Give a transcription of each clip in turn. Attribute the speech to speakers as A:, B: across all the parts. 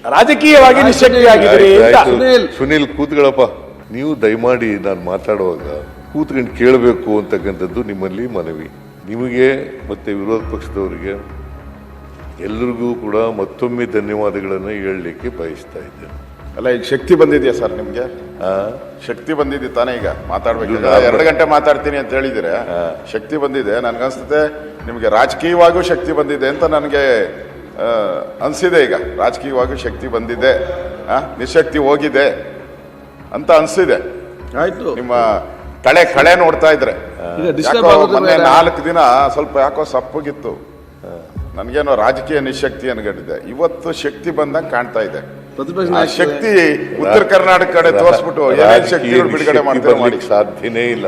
A: ರಾಜಕೀಯವಾಗಿ ನಿಶ್ಶಕ್ತಿಯಾಗಿದ್ದೀರಿ ಅಂತ.
B: ಸುನಿಲ್ ಕೂತ್ಗಳಪ್ಪ, ನೀವು ದಯಮಾಡಿ ನಾನು ಮಾತಾಡುವಾಗ ಕೂತ್ಕೊಂಡು ಕೇಳಬೇಕು ಅಂತಕ್ಕಂಥದ್ದು ನಿಮ್ಮಲ್ಲಿ ಮನವಿ. ನಿಮಗೆ ಮತ್ತೆ ವಿರೋಧ ಪಕ್ಷದವರಿಗೆ ಎಲ್ಲರಿಗೂ ಕೂಡ ಮತ್ತೊಮ್ಮೆ ಧನ್ಯವಾದಗಳನ್ನು ಹೇಳಲಿಕ್ಕೆ ಬಯಸ್ತಾ ಇದ್ದೇನೆ.
C: ಅಲ್ಲ, ಈಗ ಶಕ್ತಿ ಬಂದಿದೆಯಾ ಸರ್ ನಿಮ್ಗೆ? ಶಕ್ತಿ ಬಂದಿದೆ ತಾನೇ? ಈಗ ಮಾತಾಡ್ಬೇಕು, 2 ಗಂಟೆ ಮಾತಾಡ್ತೀನಿ ಅಂತ ಹೇಳಿದ್ರೆ ಶಕ್ತಿ ಬಂದಿದೆ. ನನ್ಗನ್ಸುತ್ತೆ ನಿಮ್ಗೆ ರಾಜಕೀಯವಾಗೂ ಶಕ್ತಿ ಬಂದಿದೆ ಅಂತ ನನಗೆ ಅನ್ಸಿದೆ. ಈಗ ರಾಜಕೀಯವಾಗೂ ಶಕ್ತಿ ಬಂದಿದೆ, ನಿಶಕ್ತಿ ಹೋಗಿದೆ ಅಂತ ಅನ್ಸಿದೆ.
D: ಆಯ್ತು,
C: ನಿಮ್ಮ ಕಳೆ ನೋಡ್ತಾ ಇದ್ರೆ ಮೊನ್ನೆ 4 ದಿನ ಸ್ವಲ್ಪ ಯಾಕೋ ಸಪ್ಪಗಿತ್ತು. ನನ್ಗೇನೋ ರಾಜಕೀಯ ನಿಶಕ್ತಿ ಅನ್ಕೊಂಡಿದ್ದೆ. ಇವತ್ತು ಶಕ್ತಿ ಬಂದಂಗೆ ಕಾಣ್ತಾ ಇದೆ. ಶಕ್ತಿ ಉತ್ತರ ಕರ್ನಾಟಕ ಕಡೆ ತೋರಿಸ್ಬಿಟ್ಟು ಶಕ್ತಿ ಬಿಡುಗಡೆ ಮಾಡಿ
B: ಸಾಧ್ಯನೇ ಇಲ್ಲ.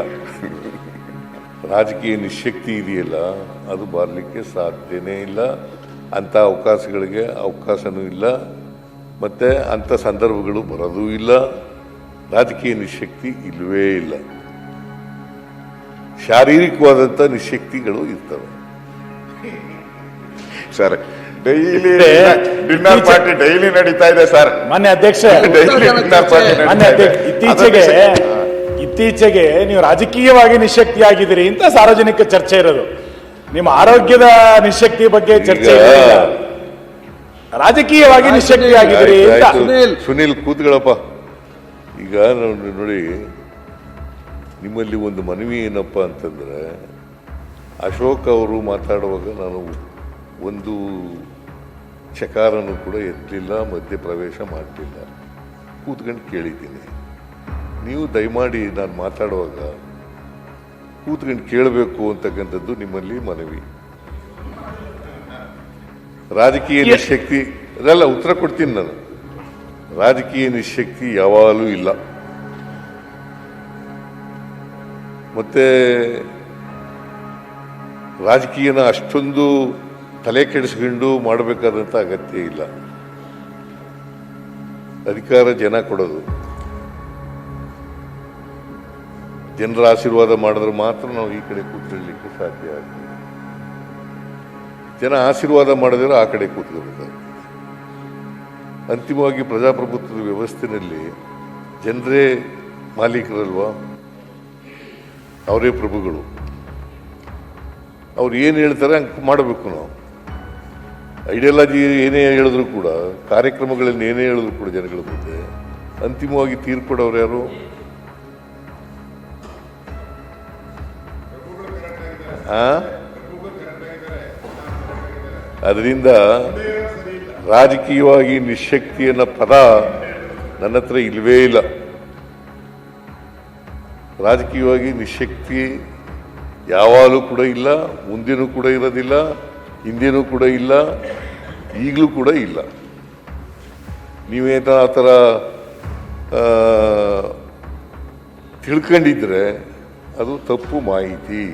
B: ರಾಜಕೀಯ ನಿಶಕ್ತಿ ಇದೆಯಲ್ಲ, ಅದು ಬರಲಿಕ್ಕೆ ಸಾಧ್ಯನೇ ಇಲ್ಲ. ಅಂಥ ಅವಕಾಶಗಳಿಗೆ ಅವಕಾಶನೂ ಇಲ್ಲ, ಮತ್ತೆ ಅಂಥ ಸಂದರ್ಭಗಳು ಬರೋದೂ ಇಲ್ಲ. ರಾಜಕೀಯ ನಿಶಕ್ತಿ ಇಲ್ಲವೇ ಇಲ್ಲ. ಶಾರೀರಿಕವಾದಂಥ ನಿಶಕ್ತಿಗಳು ಇರ್ತವೆ sir. Daily dinner party daily ನಡೀತಾ ಇದೆ ಸರ್.
A: ಮಾನ್ಯ ಅಧ್ಯಕ್ಷ, ಇತ್ತೀಚೆಗೆ ನೀವು ರಾಜಕೀಯವಾಗಿ ನಿಶಕ್ತಿಯಾಗಿದ್ದೀರಿ ಅಂತ ಸಾರ್ವಜನಿಕ ಚರ್ಚೆ ಇರೋದು. ನಿಮ್ಮ ಆರೋಗ್ಯದ ನಿಶಕ್ತಿ ಬಗ್ಗೆ ಚರ್ಚೆ ಇಲ್ಲ, ರಾಜಕೀಯವಾಗಿ ನಿಶಕ್ತಿಯಾಗಿದ್ದೀರಿ ಅಂತ.
B: ಸುನಿಲ್ ಕೂತ್ಗಳಪ್ಪ, ಈಗ ನೋಡಿ, ನಿಮ್ಮಲ್ಲಿ ಒಂದು ಮನವಿ ಏನಪ್ಪ ಅಂತಂದ್ರೆ, ಅಶೋಕ್ ಅವರು ಮಾತಾಡುವಾಗ ನಾನು ಒಂದು ಚಕಾರನು ಕೂಡ ಎತ್ತಲಿಲ್ಲ, ಮಧ್ಯೆ ಪ್ರವೇಶ ಮಾಡಲಿಲ್ಲ, ಕೂತ್ಕೊಂಡು ಕೇಳಿದ್ದೀನಿ. ನೀವು ದಯಮಾಡಿ ನಾನು ಮಾತಾಡುವಾಗ ಕೂತ್ಕೊಂಡು ಕೇಳಬೇಕು ಅಂತಕ್ಕಂಥದ್ದು ನಿಮ್ಮಲ್ಲಿ ಮನವಿ. ರಾಜಕೀಯ ನಿಶಕ್ತಿ ಅದೆಲ್ಲ ಉತ್ತರ ಕೊಡ್ತೀನಿ ನಾನು. ರಾಜಕೀಯ ನಿಶಕ್ತಿ ಯಾವಾಗಲೂ ಇಲ್ಲ. ಮತ್ತೆ ರಾಜಕೀಯನ ಅಷ್ಟೊಂದು ತಲೆ ಕೆಡಿಸ್ಕೊಂಡು ಮಾಡಬೇಕಾದಂಥ ಅಗತ್ಯ ಇಲ್ಲ. ಅಧಿಕಾರ ಜನ ಕೊಡೋದು, ಜನರ ಆಶೀರ್ವಾದ ಮಾಡಿದ್ರೆ ಮಾತ್ರ ನಾವು ಈ ಕಡೆ ಕೂತ್ಕೊಳ್ಳಲಿಕ್ಕೆ ಸಾಧ್ಯ ಆಗ್ತದೆ. ಜನ ಆಶೀರ್ವಾದ ಮಾಡಿದ್ರೆ ಆ ಕಡೆ ಕೂತ್ಕೋಬೇಕಾಗ್ತದೆ. ಅಂತಿಮವಾಗಿ ಪ್ರಜಾಪ್ರಭುತ್ವದ ವ್ಯವಸ್ಥೆಯಲ್ಲಿ ಜನರೇ ಮಾಲೀಕರಲ್ವಾ, ಅವರೇ ಪ್ರಭುಗಳು. ಅವ್ರು ಏನು ಹೇಳ್ತಾರೆ ಹಂಗೆ ಮಾಡಬೇಕು. ನಾವು ಐಡಿಯಾಲಜಿ ಏನೇ ಹೇಳಿದ್ರು ಕೂಡ, ಕಾರ್ಯಕ್ರಮಗಳಲ್ಲಿ ಏನೇ ಹೇಳಿದ್ರು ಕೂಡ ಜನಗಳ ಮುಂದೆ ಅಂತಿಮವಾಗಿ ತೀರ್ಪಡೋರು ಯಾರು? ಅದರಿಂದ ರಾಜಕೀಯವಾಗಿ ನಿಶಕ್ತಿ ಅನ್ನೋ ಪದ ನನ್ನ ಹತ್ರ ಇಲ್ಲವೇ ಇಲ್ಲ. ರಾಜಕೀಯವಾಗಿ ನಿಶಕ್ತಿ ಯಾವಾಗಲೂ ಕೂಡ ಇಲ್ಲ, ಮುಂದೇನೂ ಕೂಡ ಇರೋದಿಲ್ಲ, ಹಿಂದೇನೂ ಕೂಡ ಇಲ್ಲ, ಈಗಲೂ ಕೂಡ ಇಲ್ಲ. ನೀವೇನ ಆ ಥರ ತಿಳ್ಕೊಂಡಿದ್ರೆ ಅದು ತಪ್ಪು ಮಾಹಿತಿ.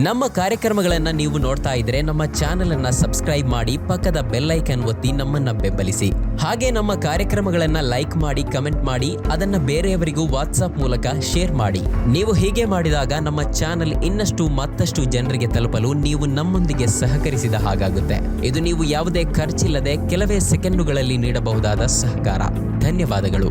E: ನಮ್ಮ ಕಾರ್ಯಕ್ರಮಗಳನ್ನು ನೀವು ನೋಡ್ತಾ ಇದ್ರೆ ನಮ್ಮ ಚಾನೆಲ್ ಅನ್ನ ಸಬ್ಸ್ಕ್ರೈಬ್ ಮಾಡಿ, ಪಕ್ಕದ ಬೆಲ್ ಐಕನ್ ಒತ್ತಿ ನಮ್ಮನ್ನ ಬೆಂಬಲಿಸಿ. ಹಾಗೆ ನಮ್ಮ ಕಾರ್ಯಕ್ರಮಗಳನ್ನ ಲೈಕ್ ಮಾಡಿ, ಕಮೆಂಟ್ ಮಾಡಿ, ಅದನ್ನ ಬೇರೆಯವರಿಗೂ ವಾಟ್ಸ್ಆಪ್ ಮೂಲಕ ಶೇರ್ ಮಾಡಿ. ನೀವು ಹೀಗೆ ಮಾಡಿದಾಗ ನಮ್ಮ ಚಾನೆಲ್ ಇನ್ನಷ್ಟು ಮತ್ತಷ್ಟು ಜನರಿಗೆ ತಲುಪಲು ನೀವು ನಮ್ಮೊಂದಿಗೆ ಸಹಕರಿಸಿದ ಹಾಗಾಗುತ್ತೆ. ಇದು ನೀವು ಯಾವುದೇ ಖರ್ಚಿಲ್ಲದೆ ಕೆಲವೇ ಸೆಕೆಂಡುಗಳಲ್ಲಿ ನೀಡಬಹುದಾದ ಸಹಕಾರ. ಧನ್ಯವಾದಗಳು.